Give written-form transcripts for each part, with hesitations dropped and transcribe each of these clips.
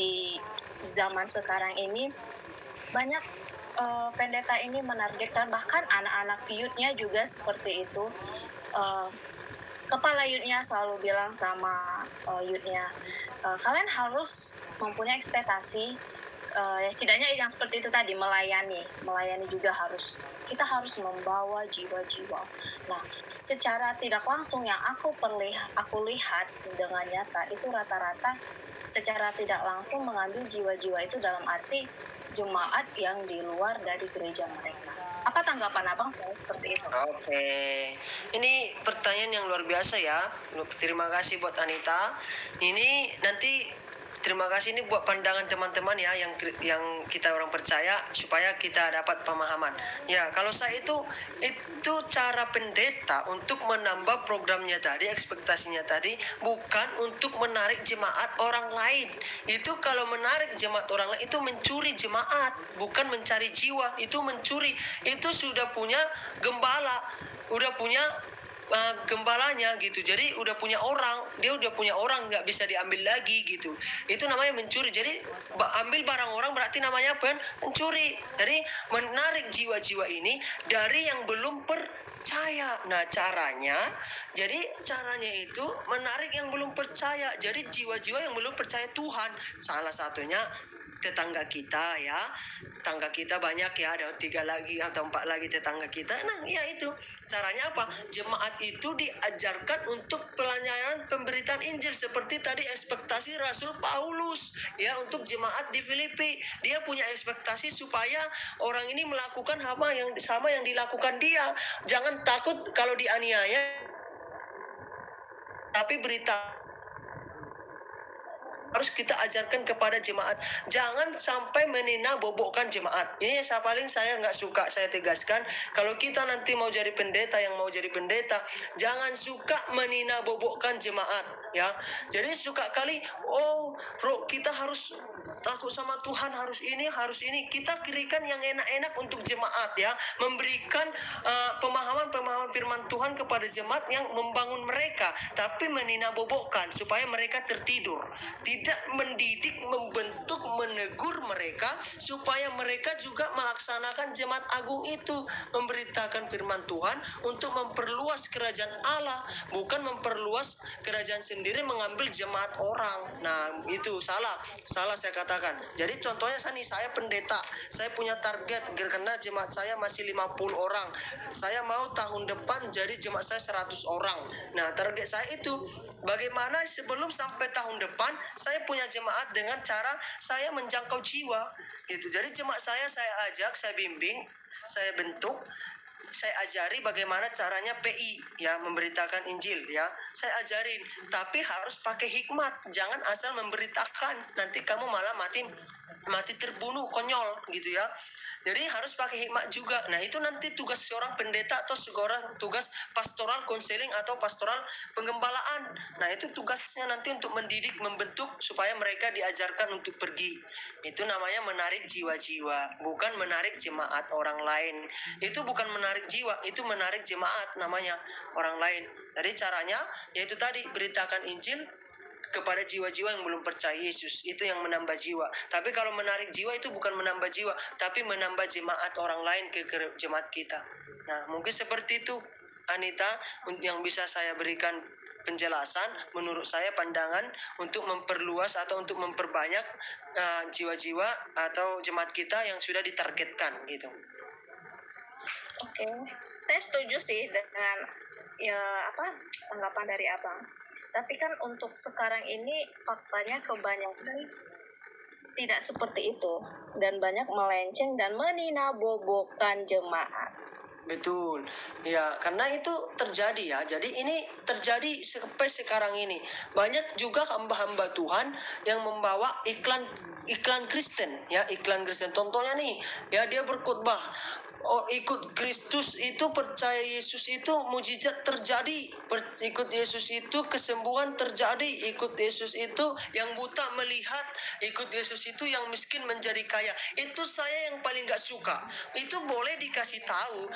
di zaman sekarang ini banyak pendeta ini menargetkan, bahkan anak-anak youth-nya juga seperti itu. Uh, Kepala youth-nya selalu bilang sama youth-nya, kalian harus mempunyai ekspektasi, ya setidaknya yang seperti itu tadi, melayani juga kita harus membawa jiwa-jiwa. Nah, secara tidak langsung yang aku lihat dengan nyata itu rata-rata secara tidak langsung mengambil jiwa-jiwa itu dalam arti jemaat yang di luar dari gereja mereka. Apa tanggapan abang seperti itu? Oke, ini pertanyaan yang luar biasa ya. Terima kasih buat Anita. Ini nanti terima kasih ini buat pandangan teman-teman ya yang kita orang percaya supaya kita dapat pemahaman. Ya, kalau saya itu cara pendeta untuk menambah programnya tadi, ekspektasinya tadi bukan untuk menarik jemaat orang lain. Itu kalau menarik jemaat orang lain itu mencuri jemaat, bukan mencari jiwa, itu mencuri. Itu sudah punya gembala, udah punya gembalanya gitu. Jadi udah punya orang, dia udah punya orang, nggak bisa diambil lagi gitu. Itu namanya mencuri. Jadi ambil barang orang berarti namanya mencuri. Jadi menarik jiwa-jiwa ini dari yang belum percaya. Nah, caranya itu menarik yang belum percaya. Jadi jiwa-jiwa yang belum percaya Tuhan. Salah satunya tetangga kita ya, tetangga kita banyak ya, ada 3 lagi atau 4 lagi tetangga kita. Nah, ya itu caranya apa? Jemaat itu diajarkan untuk pelayanan pemberitaan Injil seperti tadi ekspektasi Rasul Paulus ya, untuk jemaat di Filipi. Dia punya ekspektasi supaya orang ini melakukan apa yang sama yang dilakukan dia. Jangan takut kalau dianiaya, tapi berita harus kita ajarkan kepada jemaat. Jangan sampai menina-bobokkan jemaat. Ini saya nggak suka, saya tegaskan. Kalau kita nanti mau jadi pendeta, jangan suka menina-bobokkan jemaat ya. Jadi suka kali, kita harus takut sama Tuhan, harus ini. Kita berikan yang enak-enak untuk jemaat ya. Memberikan pemahaman firman Tuhan kepada jemaat yang membangun mereka, tapi menina-bobokkan supaya mereka tertidur. Tidak mendidik, membentuk, menegur mereka supaya mereka juga melaksanakan jemaat agung itu, memberitakan firman Tuhan untuk memperluas kerajaan Allah, bukan memperluas kerajaan sendiri, mengambil jemaat orang. Nah, itu salah saya katakan. Jadi contohnya saya pendeta, saya punya target karena jemaat saya masih 50 orang. Saya mau tahun depan jadi jemaat saya 100 orang. Nah, target saya itu bagaimana sebelum sampai tahun depan saya punya jemaat dengan cara saya menjangkau jiwa gitu. Jadi jemaat saya ajak, saya bimbing, saya bentuk, saya ajari bagaimana caranya PI ya, memberitakan Injil ya. Saya ajarin, tapi harus pakai hikmat. Jangan asal memberitakan, nanti kamu malah mati terbunuh, konyol gitu ya. Jadi harus pakai hikmat juga. Nah, itu nanti tugas seorang pendeta atau seorang tugas pastoral konseling atau pastoral penggembalaan. Nah, itu tugasnya nanti untuk mendidik, membentuk supaya mereka diajarkan untuk pergi. Itu namanya menarik jiwa-jiwa, bukan menarik jemaat orang lain. Itu bukan menarik jiwa, itu menarik jemaat namanya orang lain. Jadi caranya yaitu tadi, beritakan Injil kepada jiwa-jiwa yang belum percaya Yesus. Itu yang menambah jiwa. Tapi kalau menarik jiwa itu bukan menambah jiwa, tapi menambah jemaat orang lain ke jemaat kita. Nah, mungkin seperti itu Anita yang bisa saya berikan penjelasan, menurut saya pandangan untuk memperluas atau untuk memperbanyak jiwa-jiwa atau jemaat kita yang sudah ditargetkan gitu. Oke, saya setuju sih dengan tanggapan dari abang. Tapi kan untuk sekarang ini faktanya kebanyakan tidak seperti itu dan banyak melenceng dan menina-bobokkan jemaat. Betul, ya karena itu terjadi ya. Jadi ini terjadi sampai sekarang ini. Banyak juga hamba-hamba Tuhan yang membawa iklan Kristen ya, iklan Kristen. Contohnya nih, ya dia berkhotbah, ikut Kristus itu, percaya Yesus itu mujizat terjadi, ikut Yesus itu kesembuhan terjadi, ikut Yesus itu yang buta melihat, ikut Yesus itu yang miskin menjadi kaya. Itu saya yang paling gak suka. Itu boleh dikasih tahu,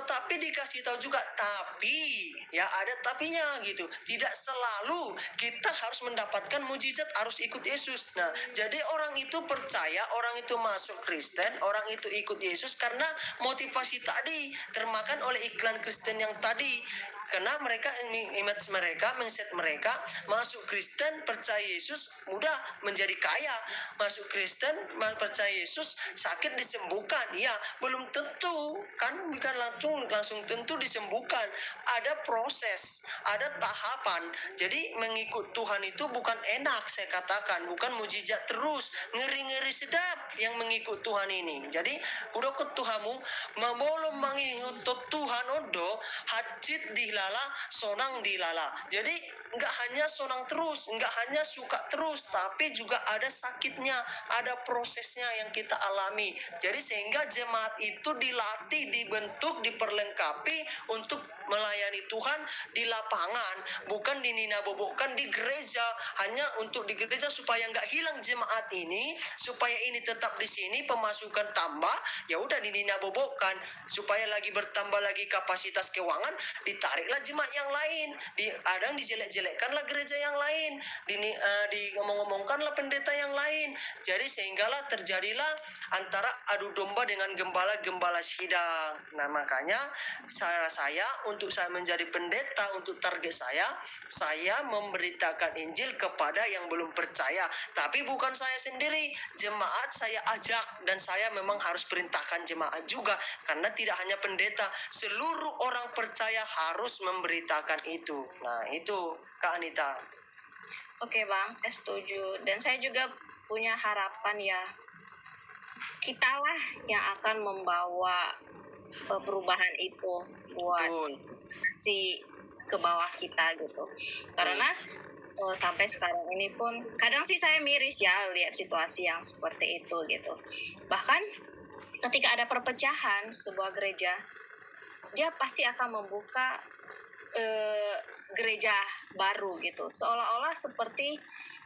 tapi dikasih tahu juga. Tapi ya ada tapinya gitu. Tidak selalu kita harus mendapatkan mujizat harus ikut Yesus. Nah, jadi orang itu percaya, orang itu masuk Kristen, orang itu ikut Yesus karena motivasi tadi, termakan oleh iklan Kristen yang tadi. Karena mereka image mereka, mindset mereka, masuk Kristen, percaya Yesus, mudah menjadi kaya. Masuk Kristen, percaya Yesus, sakit disembuhkan. Ya, belum tentu kan, bukan langsung tentu disembuhkan. Ada proses, ada tahapan. Jadi mengikut Tuhan itu bukan enak, saya katakan, bukan mujizat terus, ngeri-ngeri sedap yang mengikut Tuhan ini. Jadi udah ke Tuhanmu, mabolom mengikut Tuhan odo, hacit dilala, sonang dilala. Jadi nggak hanya sonang terus, nggak hanya suka terus, tapi juga ada sakitnya, ada prosesnya yang kita alami. Jadi sehingga jemaat itu dilatih, dibentuk, diperlengkapi untuk melayani Tuhan di lapangan, bukan dininabobokan di gereja. Hanya untuk di gereja supaya nggak hilang jemaat ini, supaya ini tetap di sini, pemasukan tambah, ya udah dininabobokan. Supaya lagi bertambah lagi kapasitas keuangan, ditariklah jemaat yang lain, kadang dijelek-jelekkanlah gereja yang lain, ngomong-ngomongkanlah pendeta yang lain. Jadi sehinggalah terjadilah antara adu domba dengan gembala sidang. Nah, makanya saya untuk saya menjadi pendeta, untuk target saya memberitakan Injil kepada yang belum percaya. Tapi bukan saya sendiri, jemaat saya ajak, dan saya memang harus perintahkan jemaat juga, karena tidak hanya pendeta, seluruh orang percaya harus memberitakan itu. Nah, itu Kak Anita. Oke Bang, saya setuju. Dan saya juga punya harapan ya, kitalah yang akan membawa perubahan itu buat si ke bawah kita gitu. Karena sampai sekarang ini pun kadang sih saya miris ya lihat situasi yang seperti itu gitu. Bahkan ketika ada perpecahan sebuah gereja, dia pasti akan membuka gereja baru gitu, seolah-olah seperti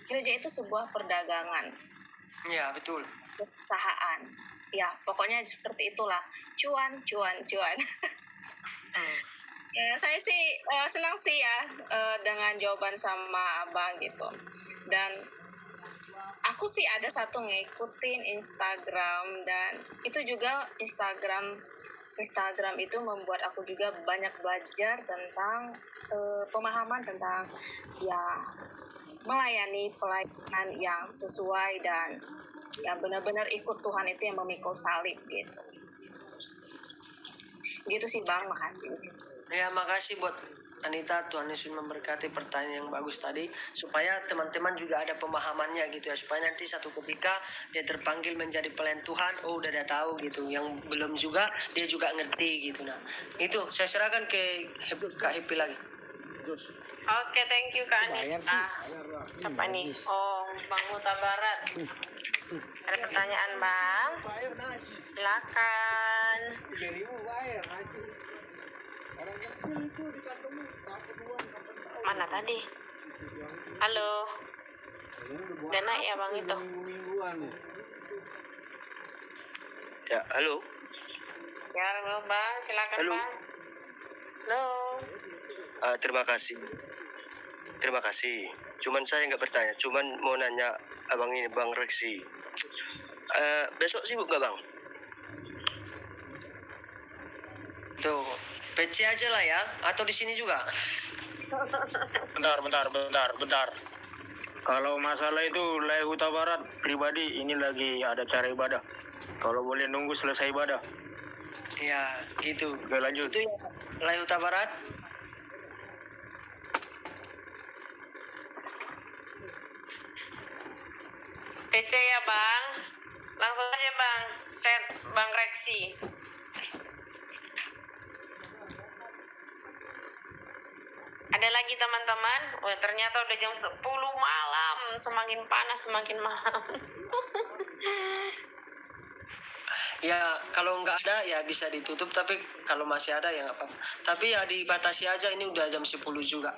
gereja itu sebuah perdagangan. Ya, betul. Perusahaan. Ya, pokoknya seperti itulah. Cuan. Ya, saya sih senang sih ya dengan jawaban sama Abang gitu. Dan aku sih ada satu ngikutin Instagram, dan itu juga Instagram itu membuat aku juga banyak belajar tentang pemahaman tentang ya melayani pelayanan yang sesuai dan yang benar-benar ikut Tuhan, itu yang memikul salib gitu. Gitu sih Bang, makasih. Ya, makasih buat Anita. Tuhan Yesus memberkati pertanyaan yang bagus tadi, supaya teman-teman juga ada pemahamannya gitu ya, supaya nanti satu ketika dia terpanggil menjadi pelayan Tuhan, udah tahu gitu. Yang belum juga dia juga ngerti gitu. Nah, itu saya serahkan ke Kak Happy lagi. Oke, thank you Kak Anita. Siapa nih? Oh, Bang Huta Barat. Ada pertanyaan Bang? Silakan. Mana tadi? Halo. Udah naik ya Bang itu? Ya, halo. Ya, halo Bang. Silakan Halo. Bang. Halo. Terima kasih. Cuman saya nggak bertanya, cuman mau nanya abang ini, Bang Reksi. Besok sibuk nggak Bang? Tuh, PC aja lah ya, atau di sini juga? Bentar. Kalau masalah itu Wilayah Huta Barat pribadi ini lagi ada acara ibadah. Kalau boleh nunggu selesai ibadah. Ya, gitu. Oke, lanjut. Itu ya, Wilayah Huta Barat. PC ya Bang. Langsung aja Bang. Chat Bang Reksi. Ada lagi teman-teman? Wah, ternyata udah jam 10 malam. Semakin panas, semakin malam. Ya, kalau nggak ada ya bisa ditutup, tapi kalau masih ada ya nggak apa-apa. Tapi ya dibatasi aja, ini udah jam 10 juga.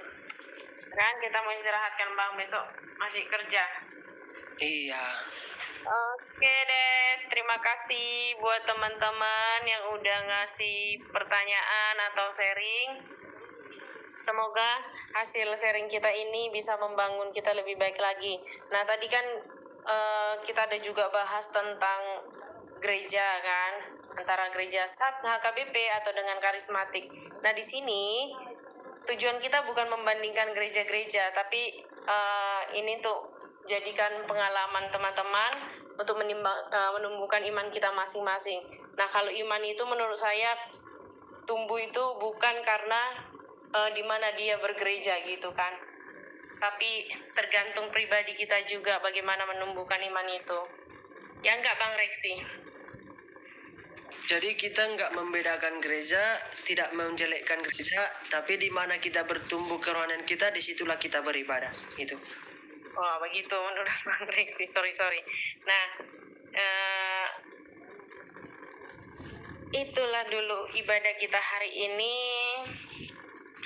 Kan kita mau istirahatkan Bang, besok masih kerja. Iya. Oke deh, terima kasih buat teman-teman yang udah ngasih pertanyaan atau sharing. Semoga hasil sharing kita ini bisa membangun kita lebih baik lagi. Nah, tadi kan kita ada juga bahas tentang gereja kan, antara gereja SAT, HKBP atau dengan karismatik. Nah, di sini tujuan kita bukan membandingkan gereja-gereja, tapi ini tuh jadikan pengalaman teman-teman untuk menumbuhkan iman kita masing-masing. Nah, kalau iman itu menurut saya tumbuh itu bukan karena di mana dia bergereja gitu kan, tapi tergantung pribadi kita juga bagaimana menumbuhkan iman itu. Ya enggak Bang Reksi? Jadi kita nggak membedakan gereja, tidak menjelekkan gereja, tapi di mana kita bertumbuh kerohanian kita, disitulah kita beribadah. Itu. Oh begitu menurut Bang Reksi, sorry. Nah, itulah dulu ibadah kita hari ini.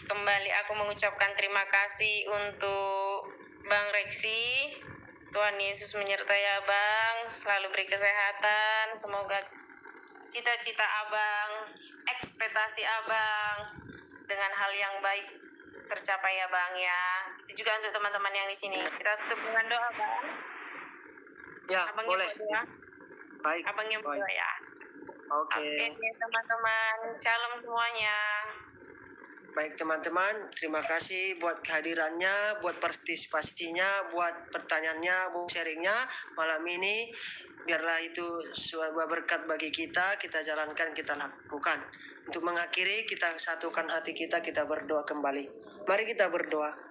Kembali aku mengucapkan terima kasih untuk Bang Reksi. Tuhan Yesus menyertai Abang, selalu beri kesehatan. Semoga cita-cita Abang, ekspektasi Abang dengan hal yang baik tercapai ya Bang ya. Itu juga untuk teman-teman yang di sini. Kita tutup dengan doa Bang. Ya, Abang boleh. yang berdoa. Baik. Abang yang Baik. berdoa ya. Oke. Oke teman-teman, shalom semuanya. Baik teman-teman, terima kasih buat kehadirannya, buat partisipasinya, buat pertanyaannya, buat sharingnya malam ini. Biarlah itu sebuah berkat bagi kita jalankan, kita lakukan. Untuk mengakhiri, kita satukan hati kita berdoa kembali. Mari kita berdoa.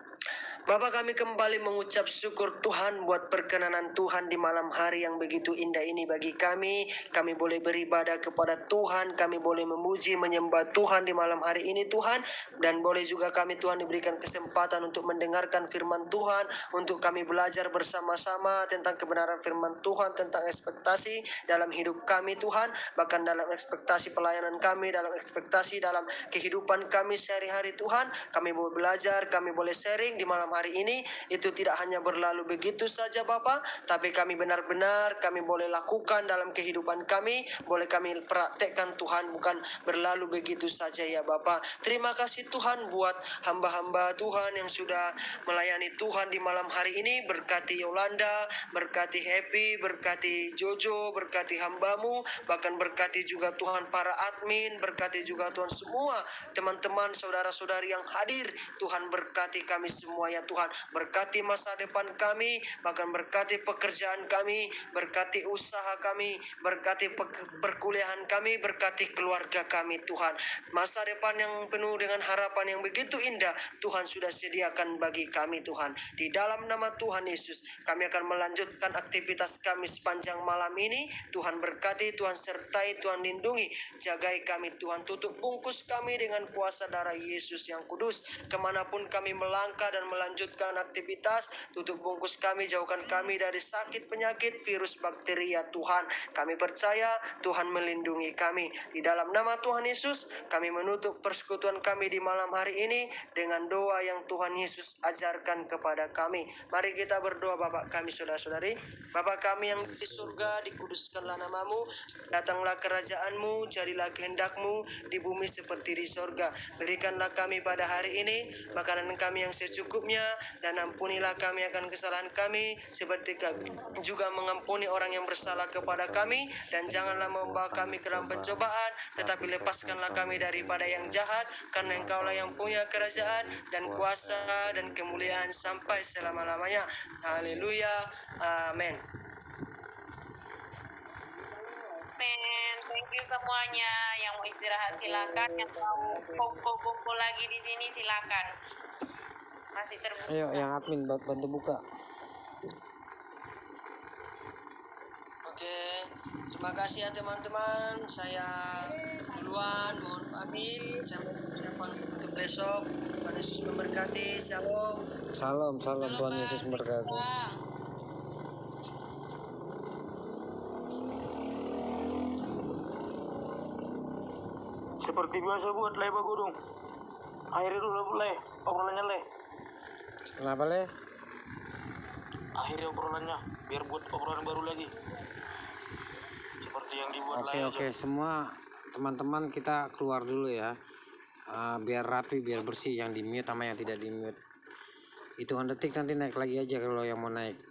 Bapa, kami kembali mengucap syukur Tuhan buat perkenanan Tuhan di malam hari yang begitu indah ini bagi kami. Kami boleh beribadah kepada Tuhan, kami boleh memuji, menyembah Tuhan di malam hari ini Tuhan. Dan boleh juga kami Tuhan diberikan kesempatan untuk mendengarkan firman Tuhan, untuk kami belajar bersama-sama tentang kebenaran firman Tuhan, tentang ekspektasi dalam hidup kami Tuhan, bahkan dalam ekspektasi pelayanan kami, dalam ekspektasi dalam kehidupan kami sehari-hari Tuhan. Kami boleh belajar, kami boleh sharing di malam hari ini. Itu tidak hanya berlalu begitu saja Bapa, tapi kami benar-benar kami boleh lakukan dalam kehidupan kami, boleh kami praktekkan Tuhan, bukan berlalu begitu saja ya Bapa. Terima kasih Tuhan buat hamba-hamba Tuhan yang sudah melayani Tuhan di malam hari ini. Berkati Yolanda, berkati Happy, berkati Jojo, berkati hambamu, bahkan berkati juga Tuhan para admin, berkati juga Tuhan semua teman-teman saudara-saudari yang hadir. Tuhan berkati kami semua ya Tuhan, berkati masa depan kami, bahkan berkati pekerjaan kami, berkati usaha kami, berkati perkuliahan kami, berkati keluarga kami Tuhan. Masa depan yang penuh dengan harapan yang begitu indah Tuhan sudah sediakan bagi kami Tuhan. Di dalam nama Tuhan Yesus kami akan melanjutkan aktivitas kami sepanjang malam ini. Tuhan berkati, Tuhan sertai, Tuhan lindungi, jagai kami Tuhan, tutup bungkus kami dengan kuasa darah Yesus yang kudus. Kemanapun kami melangkah dan melanjutkan aktivitas, tutup bungkus kami, jauhkan kami dari sakit, penyakit, virus, bakteri ya Tuhan. Kami percaya Tuhan melindungi kami. Di dalam nama Tuhan Yesus kami menutup persekutuan kami di malam hari ini dengan doa yang Tuhan Yesus ajarkan kepada kami. Mari kita berdoa. Bapak kami, saudara-saudari, Bapak kami yang di surga, dikuduskanlah namamu, datanglah kerajaanmu, jadilah kehendakmu di bumi seperti di surga. Berikanlah kami pada hari ini makanan kami yang secukupnya, dan ampunilah kami akan kesalahan kami seperti kami juga mengampuni orang yang bersalah kepada kami, dan janganlah membawa kami ke dalam pencobaan, tetapi lepaskanlah kami daripada yang jahat, karena Engkaulah yang punya kerajaan dan kuasa dan kemuliaan sampai selama-lamanya. Haleluya, amin. Amin. Thank you semuanya. Yang mau istirahat silakan, yang mau kumpul-kumpul lagi di sini silakan. Masih terbuka. Ayo yang admin bantu buka. Oke, terima kasih ya teman-teman. Saya duluan, mohon pamit. Sampai jumpa untuk besok. Tuhan Yesus memberkati. Shalom. Salam Tuhan Yesus memberkati. Seperti biasa buat Le Bago dong. Akhiri dulu Le, obrolannya Le. Kenapa Le? Akhiri obrolannya. biar buat obrolan baru lagi. Seperti yang dibuat Oke, lain oke, semua teman-teman kita keluar dulu ya. Biar rapi, biar bersih yang di mute sama yang tidak di mute. Hitungan detik nanti naik lagi aja kalau yang mau naik.